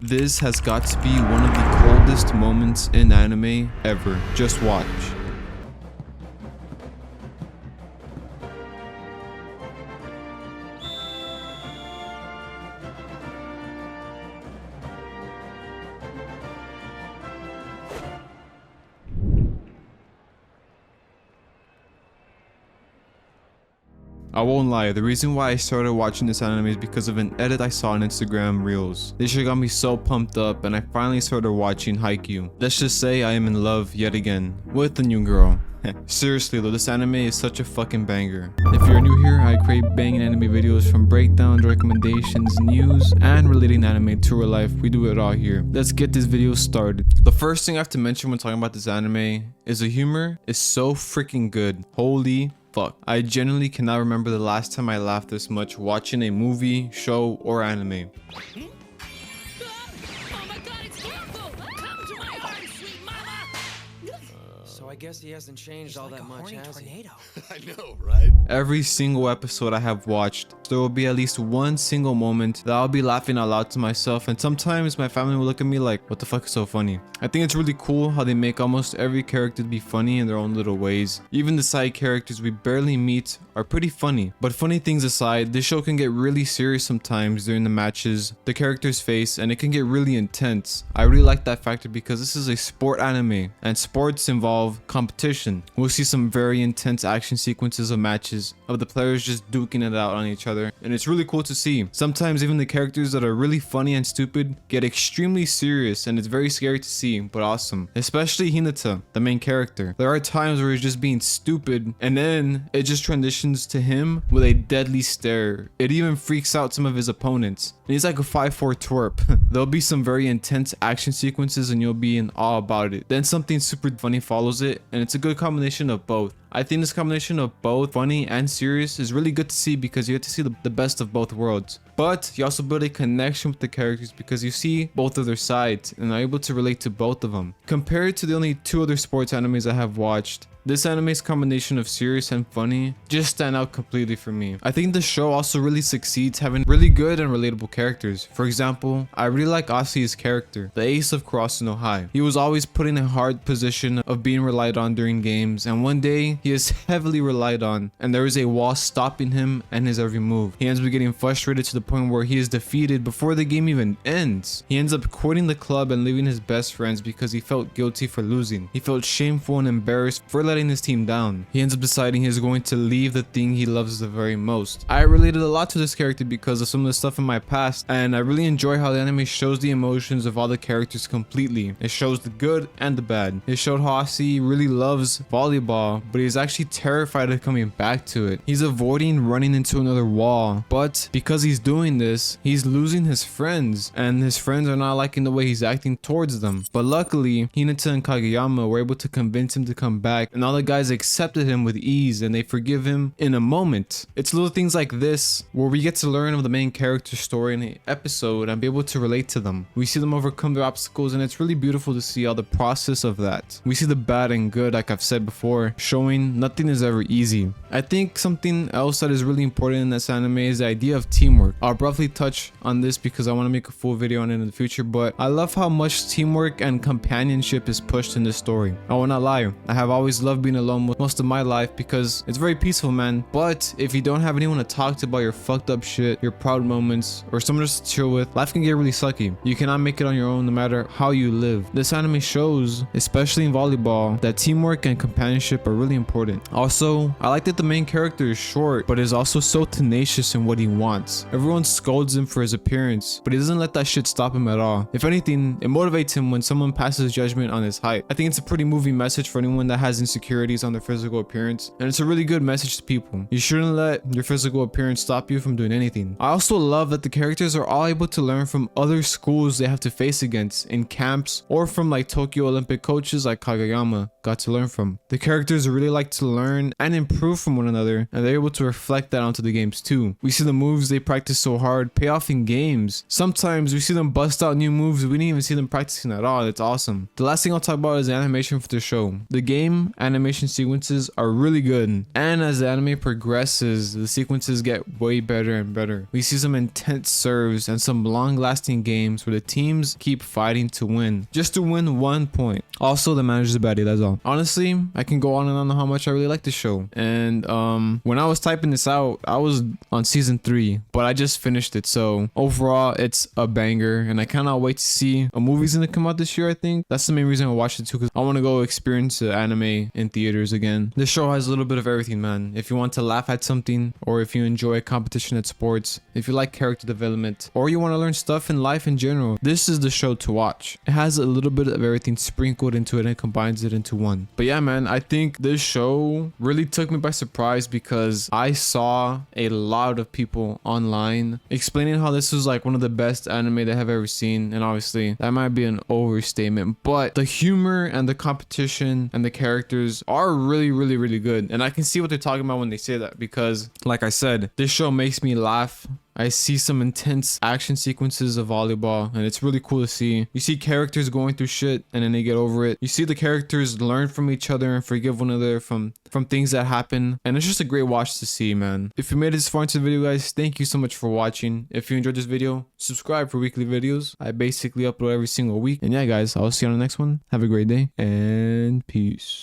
This has got to be one of the coldest moments in anime ever. Just watch. I won't lie, the reason why I started watching this anime is because of an edit I saw on Instagram Reels. This shit got me so pumped up and I finally started watching Haikyu. Let's just say I am in love yet again with the new girl. Seriously though, this anime is such a fucking banger. If you're new here, I create banging anime videos from breakdowns, recommendations, news, and relating anime to real life. We do it all here. Let's get this video started. The first thing I have to mention when talking about this anime is the humor is so freaking good. Holy fuck. I genuinely cannot remember the last time I laughed this much watching a movie, show, or anime. I guess he hasn't changed all that much, has he? I know, right? Every single episode I have watched, there will be at least one single moment that I'll be laughing out loud to myself, and sometimes my family will look at me like, what the fuck is so funny? I think it's really cool how they make almost every character to be funny in their own little ways. Even the side characters we barely meet are pretty funny. But funny things aside, this show can get really serious sometimes during the matches the characters face, and it can get really intense. I really like that factor because this is a sport anime, and sports involve competition. We'll see some very intense action sequences of matches of the players just duking it out on each other, and it's really cool to see. Sometimes even the characters that are really funny and stupid get extremely serious, and it's very scary to see, but awesome. Especially Hinata, the main character. There are times where he's just being stupid, and then it just transitions to him with a deadly stare. It even freaks out some of his opponents. And he's like a 5'4" twerp. There'll be some very intense action sequences and you'll be in awe about it. Then something super funny follows it, and it's a good combination of both. I think this combination of both funny and serious is really good to see because you get to see the best of both worlds. But you also build a connection with the characters because you see both of their sides and are able to relate to both of them. Compared to the only two other sports animes I have watched, this anime's combination of serious and funny just stand out completely for me. I think the show also really succeeds having really good and relatable characters. For example, I really like Asi's character, the ace of Kurosu no High. He was always put in a hard position of being relied on during games, and one day he is heavily relied on and there is a wall stopping him and his every move. He ends up getting frustrated to the point where he is defeated before the game even ends. He ends up quitting the club and leaving his best friends because he felt guilty for losing. He felt shameful and embarrassed for letting his team down. He ends up deciding he's going to leave the thing he loves the very most. I related a lot to this character because of some of the stuff in my past, and I really enjoy how the anime shows the emotions of all the characters completely. It shows the good and the bad. It showed how Asi really loves volleyball, but he's actually terrified of coming back to it. He's avoiding running into another wall, but because he's doing this, he's losing his friends, and his friends are not liking the way he's acting towards them. But luckily, Hinata and Kageyama were able to convince him to come back, and all the guys accepted him with ease and they forgive him in a moment. It's little things like this where we get to learn of the main character's story in an episode and be able to relate to them. We see them overcome their obstacles, and it's really beautiful to see all the process of that. We see the bad and good, like I've said before, showing nothing is ever easy. I think something else that is really important in this anime is the idea of teamwork. I'll briefly touch on this because I want to make a full video on it in the future, but I love how much teamwork and companionship is pushed in this story. I will not lie, I have always loved being alone with most of my life because it's very peaceful, man. But if you don't have anyone to talk to about your fucked up shit, your proud moments, or someone just to chill with, life can get really sucky. You cannot make it on your own no matter how you live. This anime shows, especially in volleyball, that teamwork and companionship are really important. Also, I like that the main character is short, but is also so tenacious in what he wants. Everyone scolds him for his appearance, but he doesn't let that shit stop him at all. If anything, it motivates him when someone passes judgment on his height. I think it's a pretty moving message for anyone that has insecurities on their physical appearance, and it's a really good message to people. You shouldn't let your physical appearance stop you from doing anything. I also love that the characters are all able to learn from other schools they have to face against in camps, or from like Tokyo Olympic coaches like Kageyama got to learn from. The characters really like to learn and improve from one another, and they're able to reflect that onto the games too. We see the moves they practice so hard pay off in games. Sometimes we see them bust out new moves we didn't even see them practicing at all. It's awesome. The last thing I'll talk about is the animation for the show. The game animation animation sequences are really good. And as the anime progresses, the sequences get way better and better. We see some intense serves and some long-lasting games where the teams keep fighting to win, just to win 1 point. Also, the manager's a baddie, that's all. Honestly, I can go on and on how much I really like the show. And when I was typing this out, I was on season 3, but I just finished it. So overall, it's a banger, and I cannot wait to see a movie's gonna come out this year. I think that's the main reason I watched it too, because I want to go experience the anime in theaters again. This show has a little bit of everything, man. If you want to laugh at something, or if you enjoy competition at sports, if you like character development, or you want to learn stuff in life in general, this is the show to watch. It has a little bit of everything sprinkled into it and combines it into one. But yeah, man, I think this show really took me by surprise because I saw a lot of people online explaining how this was like one of the best anime they have ever seen, and obviously that might be an overstatement, but the humor and the competition and the characters are really good, and I can see what they're talking about when they say that, because like I said, this show makes me laugh. I see some intense action sequences of volleyball, and it's really cool to see. You see characters going through shit and then they get over it. You see the characters learn from each other and forgive one another from things that happen, and it's just a great watch to see, man. If you made it this far into the video, guys, thank you so much for watching. If you enjoyed this video, subscribe for weekly videos. I basically upload every single week. And yeah, guys, I'll see you on the next one. Have a great day and peace.